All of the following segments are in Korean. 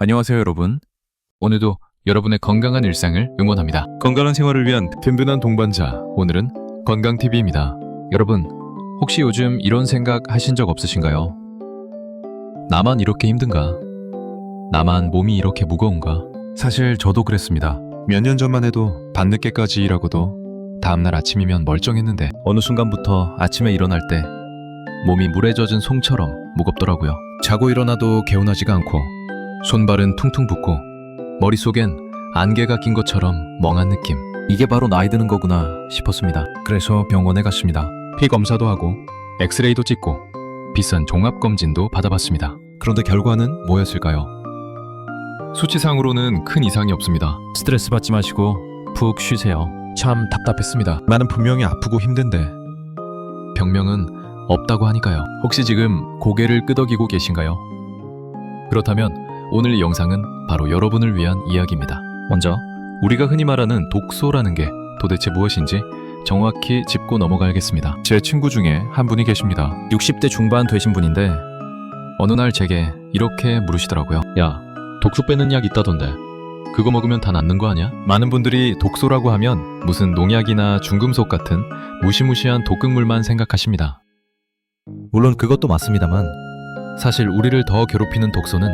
안녕하세요, 여러분. 오늘도 여러분의 건강한 일상을 응원합니다. 건강한 생활을 위한 든든한 동반자, 오늘은 건강TV입니다. 여러분, 혹시 요즘 이런 생각 하신 적 없으신가요? 나만 이렇게 힘든가? 나만 몸이 이렇게 무거운가? 사실 저도 그랬습니다. 몇 년 전만 해도 밤늦게까지 일하고도 다음날 아침이면 멀쩡했는데 어느 순간부터 아침에 일어날 때 몸이 물에 젖은 송처럼 무겁더라고요. 자고 일어나도 개운하지가 않고 손발은 퉁퉁 붓고 머릿속엔 안개가 낀 것처럼 멍한 느낌. 이게 바로 나이 드는 거구나 싶었습니다. 그래서 병원에 갔습니다. 피 검사도 하고 엑스레이도 찍고 비싼 종합검진도 받아봤습니다. 그런데 결과는 뭐였을까요? 수치상으로는 큰 이상이 없습니다. 스트레스 받지 마시고 푹 쉬세요. 참 답답했습니다. 나는 분명히 아프고 힘든데 병명은 없다고 하니까요. 혹시 지금 고개를 끄덕이고 계신가요? 그렇다면 오늘 이 영상은 바로 여러분을 위한 이야기입니다. 먼저 우리가 흔히 말하는 독소라는 게 도대체 무엇인지 정확히 짚고 넘어가야겠습니다. 제 친구 중에 한 분이 계십니다. 60대 중반 되신 분인데 어느 날 제게 이렇게 물으시더라고요. 야, 독소 빼는 약 있다던데 그거 먹으면 다 낫는 거 아니야? 많은 분들이 독소라고 하면 무슨 농약이나 중금속 같은 무시무시한 독극물만 생각하십니다. 물론 그것도 맞습니다만 사실 우리를 더 괴롭히는 독소는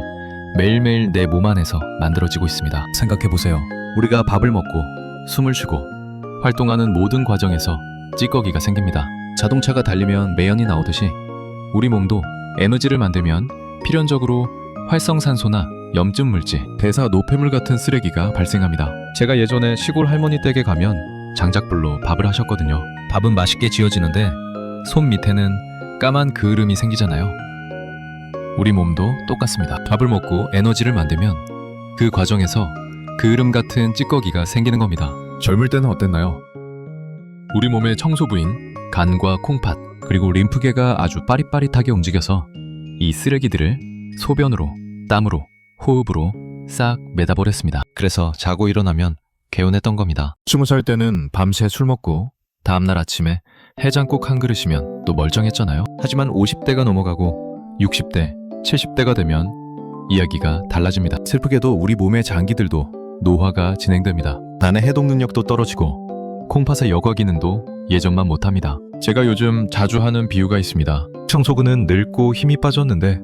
매일매일 내 몸 안에서 만들어지고 있습니다. 생각해보세요. 우리가 밥을 먹고 숨을 쉬고 활동하는 모든 과정에서 찌꺼기가 생깁니다. 자동차가 달리면 매연이 나오듯이 우리 몸도 에너지를 만들면 필연적으로 활성산소나 염증 물질, 대사 노폐물 같은 쓰레기가 발생합니다. 제가 예전에 시골 할머니 댁에 가면 장작불로 밥을 하셨거든요. 밥은 맛있게 지어지는데 손 밑에는 까만 그을음이 생기잖아요. 우리 몸도 똑같습니다. 밥을 먹고 에너지를 만들면 그 과정에서 그을음 같은 찌꺼기가 생기는 겁니다. 젊을 때는 어땠나요? 우리 몸의 청소 부인 간과 콩팥 그리고 림프계가 아주 빠릿빠릿하게 움직여서 이 쓰레기들을 소변으로, 땀으로, 호흡으로 싹 매다버렸습니다. 그래서 자고 일어나면 개운했던 겁니다. 20살 때는 밤새 술 먹고 다음날 아침에 해장국 한 그릇이면 또 멀쩡했잖아요. 하지만 50대가 넘어가고 60대, 70대가 되면 이야기가 달라집니다. 슬프게도 우리 몸의 장기들도 노화가 진행됩니다. 난의 해독 능력도 떨어지고 콩팥의 여과 기능도 예전만 못합니다. 제가 요즘 자주 하는 비유가 있습니다. 청소근은 늙고 힘이 빠졌는데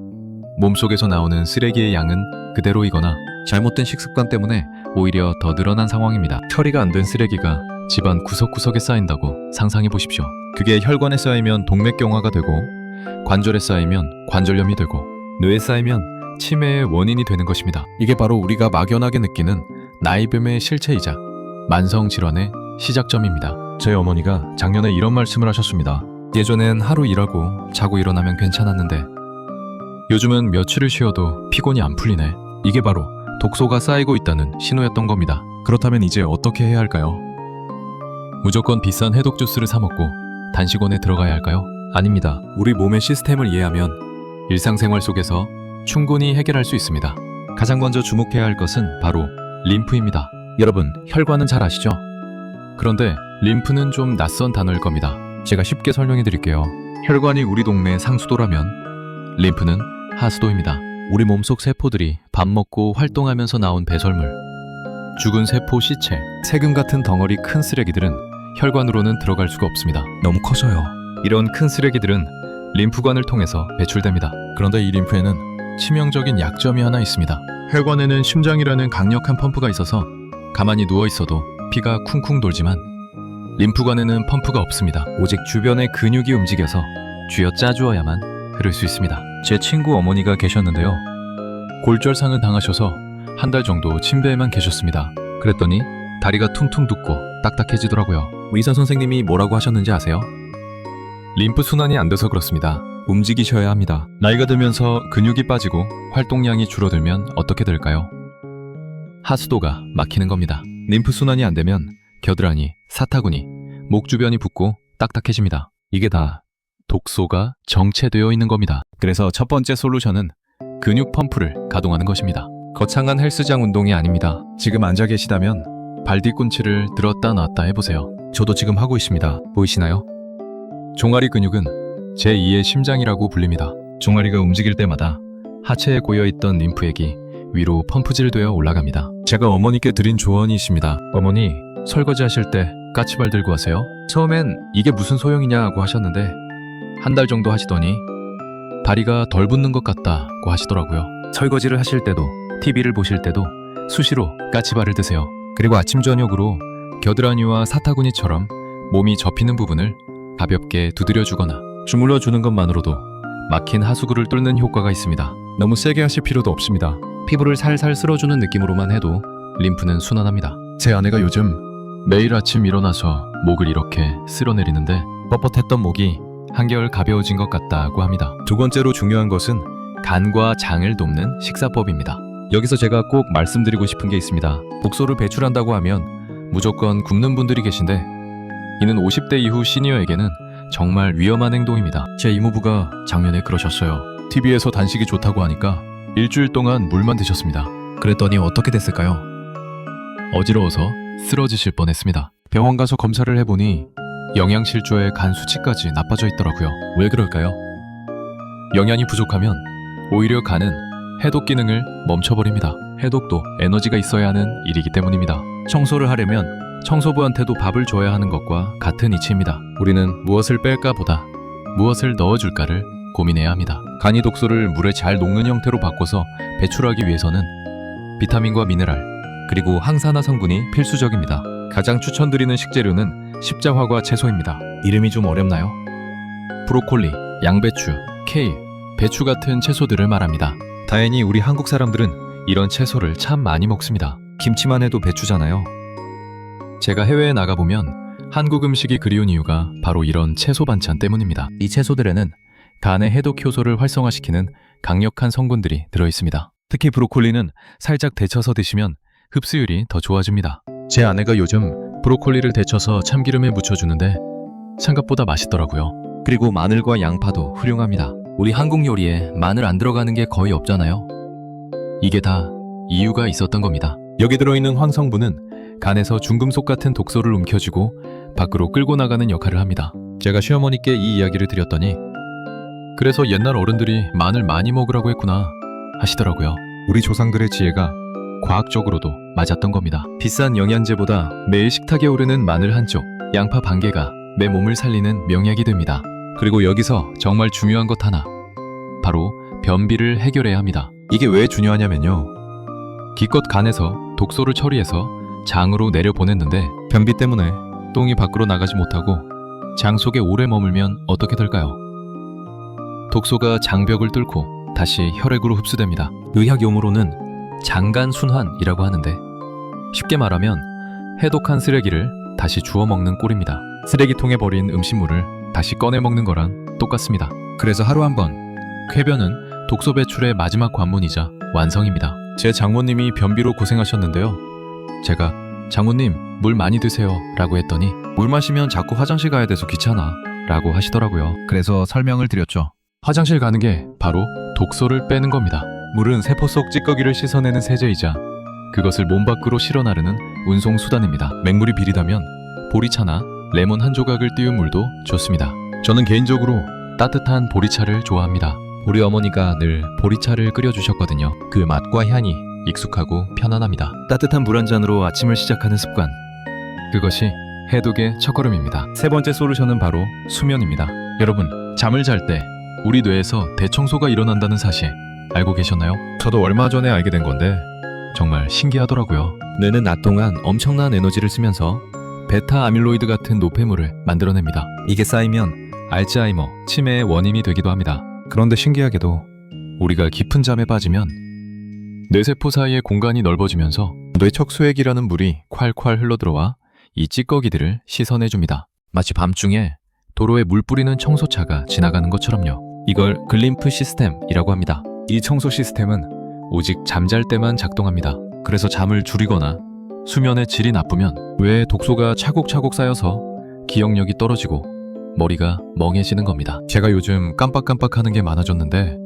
몸속에서 나오는 쓰레기의 양은 그대로이거나 잘못된 식습관 때문에 오히려 더 늘어난 상황입니다. 처리가 안 된 쓰레기가 집안 구석구석에 쌓인다고 상상해 보십시오. 그게 혈관에 쌓이면 동맥경화가 되고 관절에 쌓이면 관절염이 되고 뇌에 쌓이면 치매의 원인이 되는 것입니다. 이게 바로 우리가 막연하게 느끼는 나이듦의 실체이자 만성질환의 시작점입니다. 저희 어머니가 작년에 이런 말씀을 하셨습니다. 예전엔 하루 일하고 자고 일어나면 괜찮았는데 요즘은 며칠을 쉬어도 피곤이 안 풀리네. 이게 바로 독소가 쌓이고 있다는 신호였던 겁니다. 그렇다면 이제 어떻게 해야 할까요? 무조건 비싼 해독 주스를 사 먹고 단식원에 들어가야 할까요? 아닙니다. 우리 몸의 시스템을 이해하면 일상생활 속에서 충분히 해결할 수 있습니다. 가장 먼저 주목해야 할 것은 바로 림프입니다. 여러분, 혈관은 잘 아시죠? 그런데 림프는 좀 낯선 단어일 겁니다. 제가 쉽게 설명해 드릴게요. 혈관이 우리 동네 상수도라면 림프는 하수도입니다. 우리 몸속 세포들이 밥 먹고 활동하면서 나온 배설물, 죽은 세포 시체, 세균 같은 덩어리 큰 쓰레기들은 혈관으로는 들어갈 수가 없습니다. 너무 커서요. 이런 큰 쓰레기들은 림프관을 통해서 배출됩니다. 그런데 이 림프에는 치명적인 약점이 하나 있습니다. 혈관에는 심장이라는 강력한 펌프가 있어서 가만히 누워 있어도 피가 쿵쿵 돌지만 림프관에는 펌프가 없습니다. 오직 주변의 근육이 움직여서 쥐어 짜주어야만 흐를 수 있습니다. 제 친구 어머니가 계셨는데요. 골절상을 당하셔서 한 달 정도 침대에만 계셨습니다. 그랬더니 다리가 퉁퉁 붓고 딱딱해지더라고요. 의사 선생님이 뭐라고 하셨는지 아세요? 림프 순환이 안 돼서 그렇습니다. 움직이셔야 합니다. 나이가 들면서 근육이 빠지고 활동량이 줄어들면 어떻게 될까요? 하수도가 막히는 겁니다. 림프 순환이 안 되면 겨드랑이, 사타구니, 목 주변이 붓고 딱딱해집니다. 이게 다 독소가 정체되어 있는 겁니다. 그래서 첫 번째 솔루션은 근육 펌프를 가동하는 것입니다. 거창한 헬스장 운동이 아닙니다. 지금 앉아 계시다면 발 뒤꿈치를 들었다 놨다 해보세요. 저도 지금 하고 있습니다. 보이시나요? 종아리 근육은 제2의 심장이라고 불립니다. 종아리가 움직일 때마다 하체에 고여있던 림프액이 위로 펌프질되어 올라갑니다. 제가 어머니께 드린 조언이 있습니다. 어머니, 설거지 하실 때 까치발 들고 하세요. 처음엔 이게 무슨 소용이냐고 하셨는데 한 달 정도 하시더니 다리가 덜 붓는 것 같다고 하시더라고요. 설거지를 하실 때도 TV를 보실 때도 수시로 까치발을 드세요. 그리고 아침 저녁으로 겨드랑이와 사타구니처럼 몸이 접히는 부분을 가볍게 두드려주거나 주물러주는 것만으로도 막힌 하수구를 뚫는 효과가 있습니다. 너무 세게 하실 필요도 없습니다. 피부를 살살 쓸어주는 느낌으로만 해도 림프는 순환합니다. 제 아내가 요즘 매일 아침 일어나서 목을 이렇게 쓸어내리는데 뻣뻣했던 목이 한결 가벼워진 것 같다고 합니다. 두 번째로 중요한 것은 간과 장을 돕는 식사법입니다. 여기서 제가 꼭 말씀드리고 싶은 게 있습니다. 독소를 배출한다고 하면 무조건 굶는 분들이 계신데 이는 50대 이후 시니어에게는 정말 위험한 행동입니다. 제 이모부가 작년에 그러셨어요. TV에서 단식이 좋다고 하니까 일주일 동안 물만 드셨습니다. 그랬더니 어떻게 됐을까요? 어지러워서 쓰러지실 뻔했습니다. 병원 가서 검사를 해보니 영양실조에 간 수치까지 나빠져 있더라고요. 왜 그럴까요? 영양이 부족하면 오히려 간은 해독 기능을 멈춰버립니다. 해독도 에너지가 있어야 하는 일이기 때문입니다. 청소를 하려면 청소부한테도 밥을 줘야 하는 것과 같은 이치입니다. 우리는 무엇을 뺄까 보다 무엇을 넣어줄까를 고민해야 합니다. 간이 독소를 물에 잘 녹는 형태로 바꿔서 배출하기 위해서는 비타민과 미네랄 그리고 항산화 성분이 필수적입니다. 가장 추천드리는 식재료는 십자화과 채소입니다. 이름이 좀 어렵나요? 브로콜리, 양배추, 케일, 배추 같은 채소들을 말합니다. 다행히 우리 한국 사람들은 이런 채소를 참 많이 먹습니다. 김치만 해도 배추잖아요. 제가 해외에 나가보면 한국 음식이 그리운 이유가 바로 이런 채소 반찬 때문입니다. 이 채소들에는 간의 해독 효소를 활성화시키는 강력한 성분들이 들어있습니다. 특히 브로콜리는 살짝 데쳐서 드시면 흡수율이 더 좋아집니다. 제 아내가 요즘 브로콜리를 데쳐서 참기름에 묻혀주는데 생각보다 맛있더라고요. 그리고 마늘과 양파도 훌륭합니다. 우리 한국 요리에 마늘 안 들어가는 게 거의 없잖아요. 이게 다 이유가 있었던 겁니다. 여기 들어있는 황성분은 간에서 중금속 같은 독소를 움켜쥐고 밖으로 끌고 나가는 역할을 합니다. 제가 시어머니께 이 이야기를 드렸더니 그래서 옛날 어른들이 마늘 많이 먹으라고 했구나 하시더라고요. 우리 조상들의 지혜가 과학적으로도 맞았던 겁니다. 비싼 영양제보다 매일 식탁에 오르는 마늘 한 쪽, 양파 반 개가 내 몸을 살리는 명약이 됩니다. 그리고 여기서 정말 중요한 것 하나, 바로 변비를 해결해야 합니다. 이게 왜 중요하냐면요. 기껏 간에서 독소를 처리해서 장으로 내려보냈는데 변비 때문에 똥이 밖으로 나가지 못하고 장 속에 오래 머물면 어떻게 될까요? 독소가 장벽을 뚫고 다시 혈액으로 흡수됩니다. 의학 용어로는 장간 순환이라고 하는데 쉽게 말하면 해독한 쓰레기를 다시 주워 먹는 꼴입니다. 쓰레기통에 버린 음식물을 다시 꺼내 먹는 거랑 똑같습니다. 그래서 하루 한 번 쾌변은 독소 배출의 마지막 관문이자 완성입니다. 제 장모님이 변비로 고생하셨는데요. 제가 장모님 물 많이 드세요 라고 했더니 물 마시면 자꾸 화장실 가야 돼서 귀찮아 라고 하시더라고요. 그래서 설명을 드렸죠. 화장실 가는 게 바로 독소를 빼는 겁니다. 물은 세포 속 찌꺼기를 씻어내는 세제이자 그것을 몸 밖으로 실어 나르는 운송수단입니다. 맹물이 비리다면 보리차나 레몬 한 조각을 띄운 물도 좋습니다. 저는 개인적으로 따뜻한 보리차를 좋아합니다. 우리 어머니가 늘 보리차를 끓여주셨거든요. 그 맛과 향이 익숙하고 편안합니다. 따뜻한 물 한 잔으로 아침을 시작하는 습관, 그것이 해독의 첫걸음입니다. 세 번째 솔루션은 바로 수면입니다. 여러분, 잠을 잘 때 우리 뇌에서 대청소가 일어난다는 사실 알고 계셨나요? 저도 얼마 전에 알게 된 건데 정말 신기하더라고요. 뇌는 낮 동안 엄청난 에너지를 쓰면서 베타 아밀로이드 같은 노폐물을 만들어냅니다. 이게 쌓이면 알츠하이머, 치매의 원인이 되기도 합니다. 그런데 신기하게도 우리가 깊은 잠에 빠지면 뇌세포 사이의 공간이 넓어지면서 뇌척수액이라는 물이 콸콸 흘러들어와 이 찌꺼기들을 씻어내줍니다. 마치 밤중에 도로에 물 뿌리는 청소차가 지나가는 것처럼요. 이걸 글림프 시스템이라고 합니다. 이 청소 시스템은 오직 잠잘 때만 작동합니다. 그래서 잠을 줄이거나 수면의 질이 나쁘면 뇌에 독소가 차곡차곡 쌓여서 기억력이 떨어지고 머리가 멍해지는 겁니다. 제가 요즘 깜빡깜빡하는 게 많아졌는데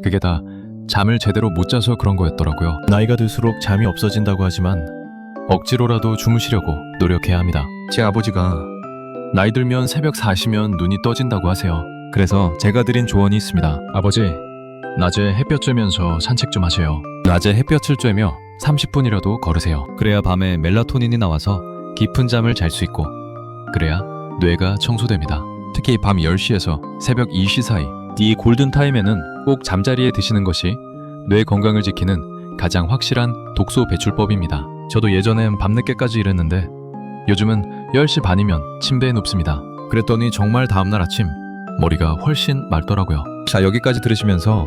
그게 다 잠을 제대로 못 자서 그런 거였더라고요. 나이가 들수록 잠이 없어진다고 하지만 억지로라도 주무시려고 노력해야 합니다. 제 아버지가 나이 들면 새벽 4시면 눈이 떠진다고 하세요. 그래서 제가 드린 조언이 있습니다. 아버지, 낮에 햇볕 쬐면서 산책 좀 하세요. 낮에 햇볕을 쬐며 30분이라도 걸으세요. 그래야 밤에 멜라토닌이 나와서 깊은 잠을 잘 수 있고, 그래야 뇌가 청소됩니다. 특히 밤 10시에서 새벽 2시 사이, 이 골든타임에는 꼭 잠자리에 드시는 것이 뇌 건강을 지키는 가장 확실한 독소 배출법입니다. 저도 예전엔 밤늦게까지 일했는데 요즘은 10시 반이면 침대에 눕습니다. 그랬더니 정말 다음날 아침 머리가 훨씬 맑더라고요. 자, 여기까지 들으시면서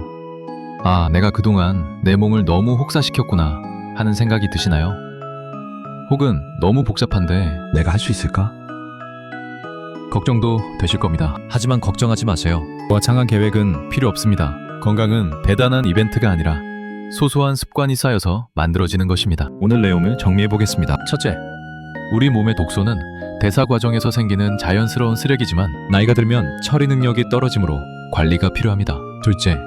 아, 내가 그동안 내 몸을 너무 혹사시켰구나 하는 생각이 드시나요? 혹은 너무 복잡한데 내가 할 수 있을까? 걱정도 되실 겁니다. 하지만 걱정하지 마세요. 거창한 계획은 필요 없습니다. 건강은 대단한 이벤트가 아니라 소소한 습관이 쌓여서 만들어지는 것입니다. 오늘 내용을 정리해 보겠습니다. 첫째, 우리 몸의 독소는 대사 과정에서 생기는 자연스러운 쓰레기지만 나이가 들면 처리 능력이 떨어지므로 관리가 필요합니다. 둘째,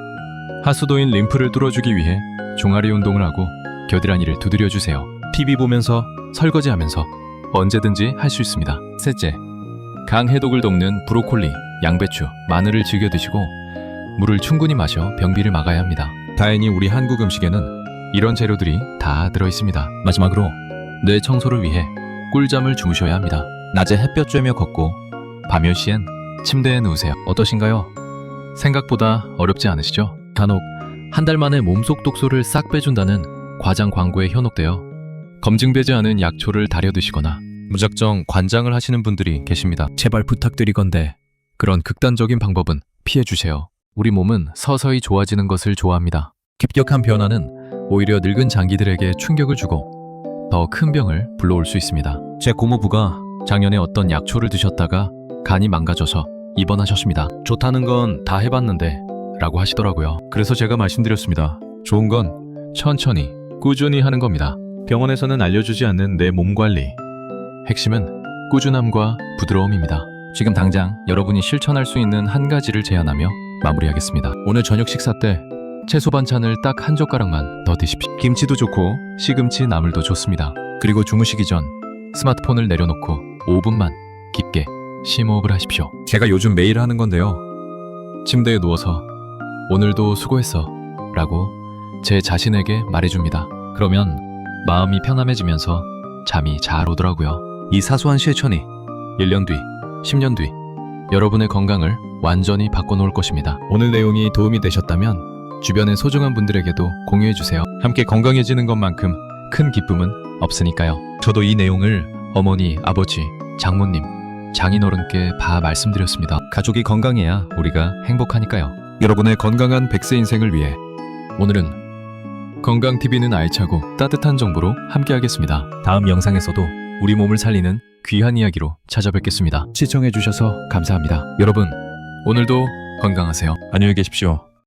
하수도인 림프를 뚫어주기 위해 종아리 운동을 하고 겨드랑이를 두드려주세요. TV 보면서 설거지하면서 언제든지 할 수 있습니다. 셋째, 강해독을 돕는 브로콜리, 양배추, 마늘을 즐겨 드시고 물을 충분히 마셔 변비를 막아야 합니다. 다행히 우리 한국 음식에는 이런 재료들이 다 들어있습니다. 마지막으로 뇌 청소를 위해 꿀잠을 주무셔야 합니다. 낮에 햇볕 쬐며 걷고 밤 10시엔 침대에 누우세요. 어떠신가요? 생각보다 어렵지 않으시죠? 간혹 한 달 만에 몸속 독소를 싹 빼준다는 과장 광고에 현혹되어 검증되지 않은 약초를 다려 드시거나 무작정 관장을 하시는 분들이 계십니다. 제발 부탁드리건대 그런 극단적인 방법은 피해주세요. 우리 몸은 서서히 좋아지는 것을 좋아합니다. 급격한 변화는 오히려 늙은 장기들에게 충격을 주고 더 큰 병을 불러올 수 있습니다. 제 고모부가 작년에 어떤 약초를 드셨다가 간이 망가져서 입원하셨습니다. 좋다는 건 다 해봤는데 라고 하시더라고요. 그래서 제가 말씀드렸습니다. 좋은 건 천천히 꾸준히 하는 겁니다. 병원에서는 알려주지 않는 내 몸 관리, 핵심은 꾸준함과 부드러움입니다. 지금 당장 여러분이 실천할 수 있는 한 가지를 제안하며 마무리하겠습니다. 오늘 저녁 식사 때 채소 반찬을 딱 한 젓가락만 더 드십시오. 김치도 좋고 시금치, 나물도 좋습니다. 그리고 주무시기 전 스마트폰을 내려놓고 5분만 깊게 심호흡을 하십시오. 제가 요즘 매일 하는 건데요. 침대에 누워서 오늘도 수고했어 라고 제 자신에게 말해줍니다. 그러면 마음이 편안해지면서 잠이 잘 오더라고요. 이 사소한 실천이 1년 뒤, 10년 뒤 여러분의 건강을 완전히 바꿔놓을 것입니다. 오늘 내용이 도움이 되셨다면 주변의 소중한 분들에게도 공유해주세요. 함께 건강해지는 것만큼 큰 기쁨은 없으니까요. 저도 이 내용을 어머니, 아버지, 장모님, 장인어른께 다 말씀드렸습니다. 가족이 건강해야 우리가 행복하니까요. 여러분의 건강한 100세 인생을 위해 오늘은 건강TV는 알차고 따뜻한 정보로 함께하겠습니다. 다음 영상에서도 우리 몸을 살리는 귀한 이야기로 찾아뵙겠습니다. 시청해주셔서 감사합니다. 여러분, 오늘도 건강하세요. 안녕히 계십시오.